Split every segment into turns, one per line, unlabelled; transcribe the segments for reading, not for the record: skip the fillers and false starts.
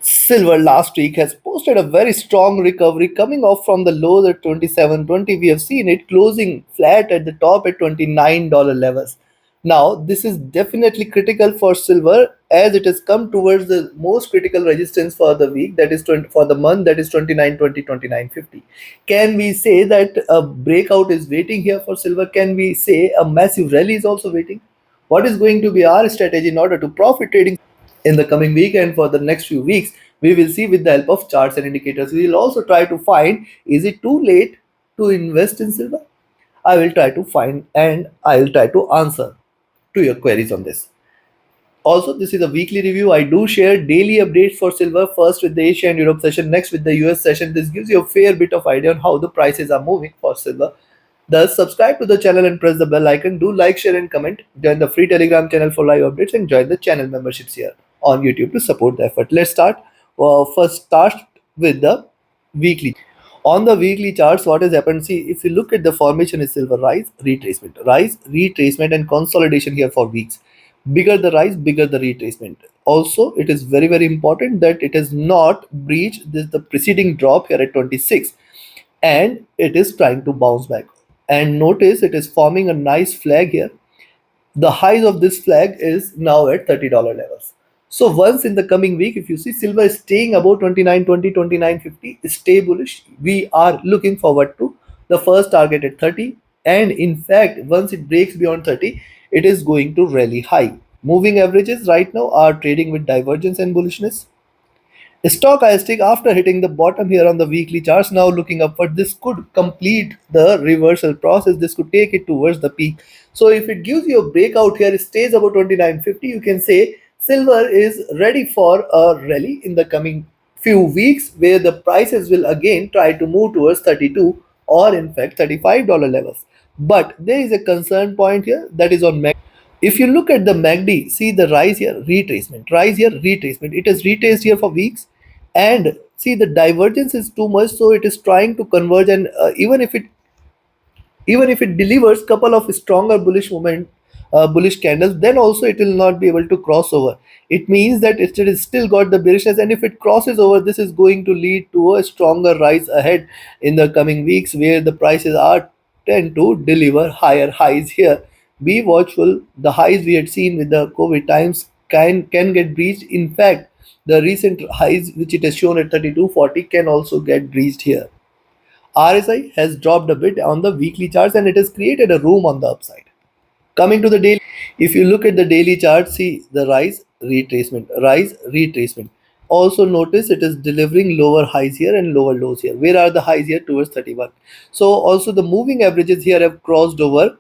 Silver last week has posted a very strong recovery coming off from the lows at 27.20. We have seen it closing flat at the top at $29 levels. Now, this is definitely critical for silver as it has come towards the most critical resistance for the week, that is 20, for the month, that is 29.20, 29.50. Can we say that a breakout is waiting here for silver? Can we say a massive rally is also waiting? What is going to be our strategy in order to profit trading in the coming week and for the next few weeks? We will see with the help of charts and indicators. We will also try to find, is it too late to invest in silver? I will try to find and I will try to answer to your queries on this. Also, this is a weekly review. I do share daily updates for silver, first with the Asia and Europe session, next with the US session. This gives you a fair bit of idea on how the prices are moving for silver. Thus, subscribe to the channel and press the bell icon. Do like, share, and comment. Join the free Telegram channel for live updates and join the channel memberships here on YouTube to support the effort. Let's start. First, start with the weekly. On the weekly charts, what has happened? See, if you look at the formation is silver rise, retracement, and consolidation here for weeks. Bigger the rise, bigger the retracement. Also, it is very, very important that it has not breached this the preceding drop here at 26, and it is trying to bounce back. And notice it is forming a nice flag here. The highs of this flag is now at $30 levels. So once in the coming week, if you see silver is staying above 29.20, 29.50, stay bullish. We are looking forward to the first target at 30. And in fact, once it breaks beyond 30, it is going to rally high. Moving averages right now are trading with divergence and bullishness. Stochastic, after hitting the bottom here on the weekly charts, now looking upward, this could complete the reversal process. This could take it towards the peak. So if it gives you a breakout here, it stays above 29.50, you can say silver is ready for a rally in the coming few weeks where the prices will again try to move towards 32 or in fact $35 levels. But there is a concern point here, that is on if you look at the MACD, see the rise here, retracement, rise here, retracement. It has retraced here for weeks, and see the divergence is too much, so it is trying to converge. And even if it delivers couple of stronger bullish candles, then also it will not be able to cross over. It means that it is still got the bearishness, and if it crosses over, this is going to lead to a stronger rise ahead in the coming weeks, where the prices are tend to deliver higher highs here. Be watchful. The highs we had seen with the COVID times can get breached. In fact, the recent highs which it has shown at 32.40 can also get breached here. RSI has dropped a bit on the weekly charts, and it has created a room on the upside. Coming to the daily, if you look at the daily chart, see the rise, retracement. Also notice it is delivering lower highs here and lower lows here. Where are the highs here? Towards 31. So also the moving averages here have crossed over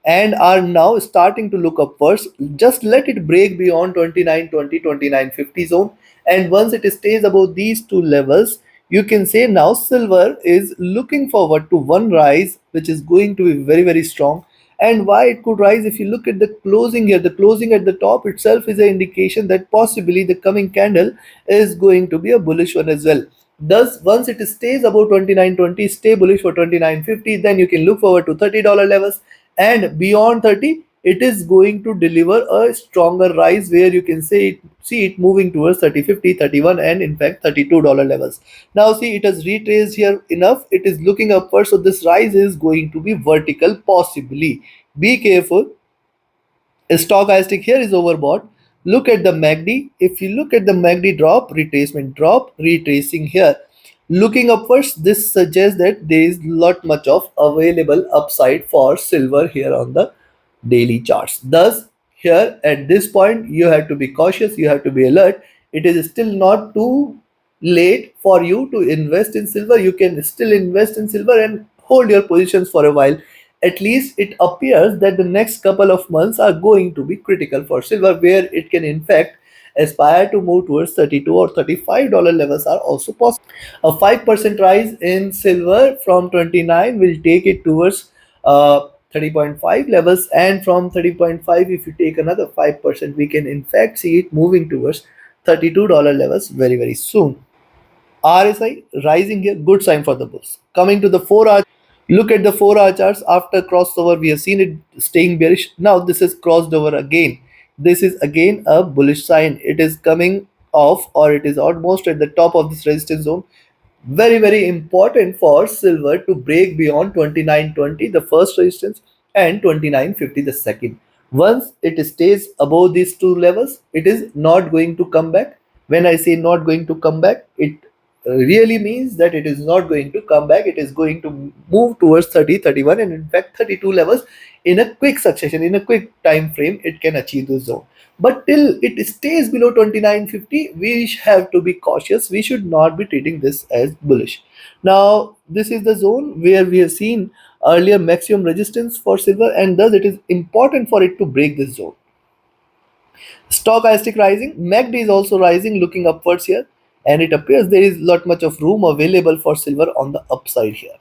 and are now starting to look upwards. Just let it break beyond 29.20, 29.50 zone, and once it stays above these two levels, you can say now silver is looking forward to one rise which is going to be very, very strong. And why it could rise, if you look at the closing here, the closing at the top itself is an indication that possibly the coming candle is going to be a bullish one as well. Thus, once it stays above 29.20, stay bullish for 29.50, then you can look forward to $30 levels, and beyond 30 it is going to deliver a stronger rise where you can see it moving towards 30.50, 31, and in fact $32 levels. Now see, it has retraced here enough, it is looking upward, so this rise is going to be vertical possibly. Be careful. Stochastic here is overbought. Look at the MACD. If you look at the MACD drop, retracement, drop, retracing here, looking upwards, this suggests that there is lot much of available upside for silver here on the daily charts. Thus, here at this point, you have to be cautious, you have to be alert. It is still not too late for you to invest in silver. You can still invest in silver and hold your positions for a while. At least it appears that the next couple of months are going to be critical for silver, where it can in fact aspire to move towards 32 or $35 levels are also possible. A 5% rise in silver from 29 will take it towards 30.5 levels, and from 30.5, if you take another 5%, we can in fact see it moving towards $32 levels very, very soon. RSI rising here, good sign for the bulls. Coming to the 4 hour, look at the 4 hour charts. After crossover, we have seen it staying bearish. Now this is crossed over again. This is again a bullish sign. It is coming of, or it is almost at the top of this resistance zone. Very important for silver to break beyond 2920, the first resistance, and 2950, the second. Once it stays above these two levels, it is not going to come back. When I say not going to come back, it really means that it is not going to come back. It is going to move towards 30, 31, and in fact 32 levels in a quick succession, in a quick time frame. It can achieve this zone, but till it stays below 2950, we have to be cautious. We should not be treating this as bullish. Now this is the zone where we have seen earlier maximum resistance for silver, and thus it is important for it to break this zone. Stochastic rising, MACD is also rising, looking upwards here, and it appears there is lot much of room available for silver on the upside here.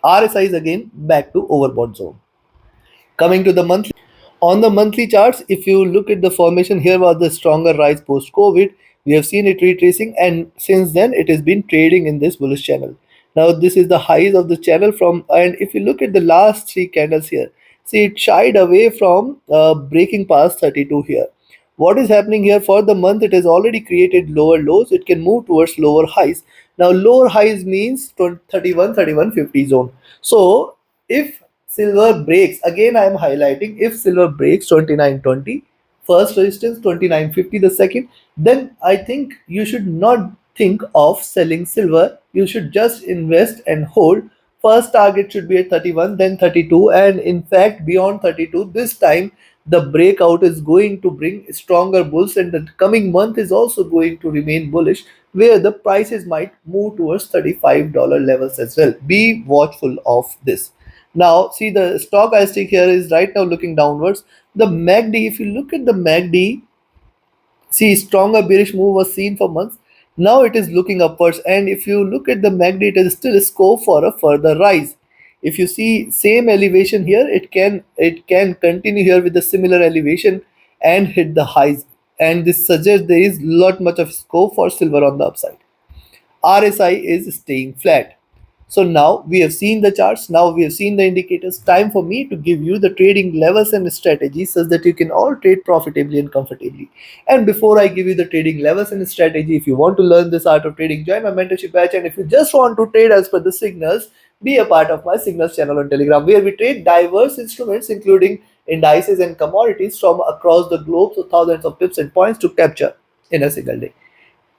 RSI is again back to overbought zone. Coming to the monthly, on the monthly charts, if you look at the formation, here was the stronger rise post COVID. We have seen it retracing, and since then it has been trading in this bullish channel. Now this is the highs of the channel from, and if you look at the last three candles here, see it shied away from breaking past 32 here. What is happening here for the month? It has already created lower lows. It can move towards lower highs. Now lower highs means 31, 31.50 zone. So if silver breaks, again I am highlighting, if silver breaks 29.20, first resistance 29.50, the second, then I think you should not think of selling silver. You should just invest and hold. First target should be at 31, then 32, and in fact beyond 32. This time the breakout is going to bring stronger bulls, and the coming month is also going to remain bullish, where the prices might move towards $35 levels as well. Be watchful of this. Now see, the stochastic here is right now looking downwards. The MACD, if you look at the MACD, see, stronger bearish move was seen for months. Now it is looking upwards, and if you look at the MACD, it is still a scope for a further rise. If you see same elevation here, it can continue here with a similar elevation and hit the highs. And this suggests there is lot much of scope for silver on the upside. RSI is staying flat. So now we have seen the charts, now we have seen the indicators. Time for me to give you the trading levels and strategies so that you can all trade profitably and comfortably. And before I give you the trading levels and strategy, if you want to learn this art of trading, join my mentorship batch. And if you just want to trade as per the signals, be a part of my signals channel on Telegram, where we trade diverse instruments including indices and commodities from across the globe, so thousands of pips and points to capture in a single day.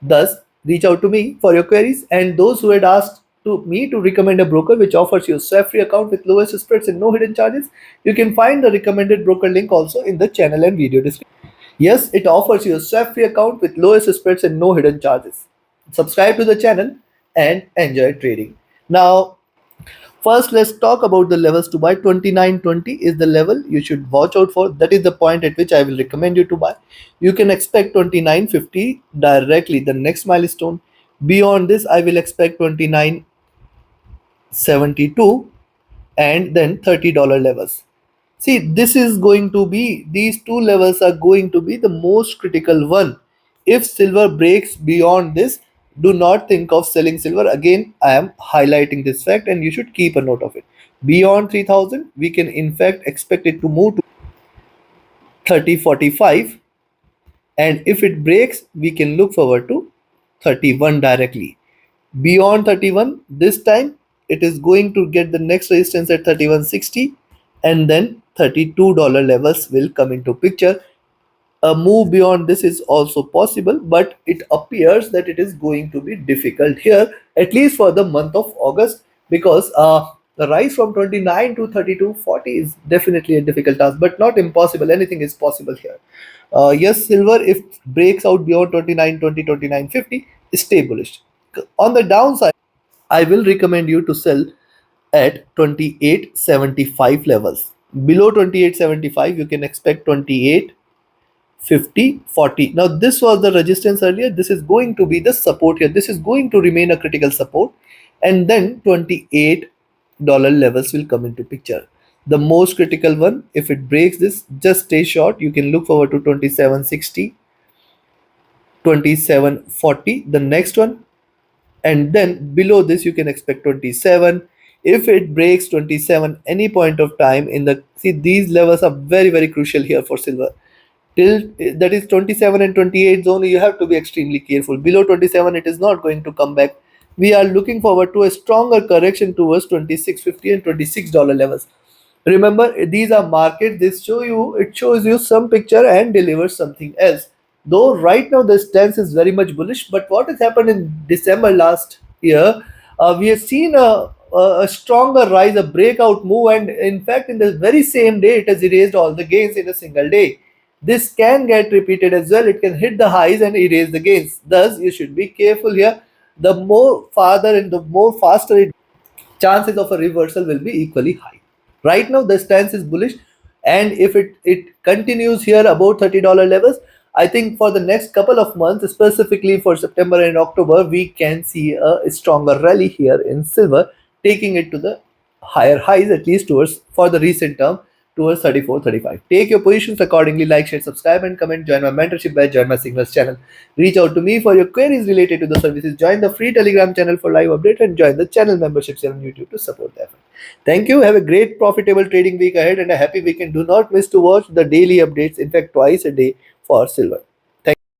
Thus, reach out to me for your queries, and those who had asked to me to recommend a broker which offers you a swap-free account with lowest spreads and no hidden charges, you can find the recommended broker link also in the channel and video description. Yes, it offers you a swap-free account with lowest spreads and no hidden charges. Subscribe to the channel and enjoy trading. Now, first, let's talk about the levels to buy. 2920 is the level you should watch out for. That is the point at which I will recommend you to buy. You can expect 2950 directly, the next milestone. Beyond this, I will expect 2972 and then $30 levels. See, this is going to be, these two levels are going to be the most critical one. If silver breaks beyond this, do not think of selling silver. Again, I am highlighting this fact and you should keep a note of it. Beyond 3000, we can in fact expect it to move to 30.45, and if it breaks, we can look forward to 31 directly. Beyond 31, this time it is going to get the next resistance at 31.60, and then $32 levels will come into picture. A move beyond this is also possible, but it appears that it is going to be difficult here, at least for the month of August, because the rise from 29 to 32.40 is definitely a difficult task, but not impossible. Anything is possible here. Yes, silver, if breaks out beyond 29.20, 29.50, stay bullish. On the downside, I will recommend you to sell at 28.75 levels. Below 28.75, you can expect 28, 50, 40. Now this was the resistance earlier. This is going to be the support here. This is going to remain a critical support, and then $28 levels will come into picture. The most critical one, if it breaks this, just stay short. You can look forward to 27.60, 27.40, the next one, and then below this you can expect 27. If it breaks 27 any point of time in the, see, these levels are very crucial here for silver. till that is 27 and 28 zone, you have to be extremely careful. Below 27 it is not going to come back. We are looking forward to a stronger correction towards 26.50 and $26 levels. Remember, these are markets. It shows you some picture and delivers something else. Though right now the stance is very much bullish, but what has happened in December last year, we have seen a stronger rise, a breakout move, and in fact, in the very same day, it has erased all the gains in a single day. This can get repeated as well. It can hit the highs and erase the gains. Thus, you should be careful here. The more farther and the more faster it, chances of a reversal will be equally high. Right now, the stance is bullish, and if it continues here above $30 levels, I think for the next couple of months, specifically for September and October, we can see a stronger rally here in silver, taking it to the higher highs, at least towards for the recent term, towards 34, 35. Take your positions accordingly. Like, share, subscribe, and comment. Join my mentorship batch. Join my signals channel. Reach out to me for your queries related to the services. Join the free Telegram channel for live update, and join the channel membership channel on YouTube to support the effort. Thank you. Have a great profitable trading week ahead and a happy weekend. Do not miss to watch the daily updates. In fact, twice a day for silver.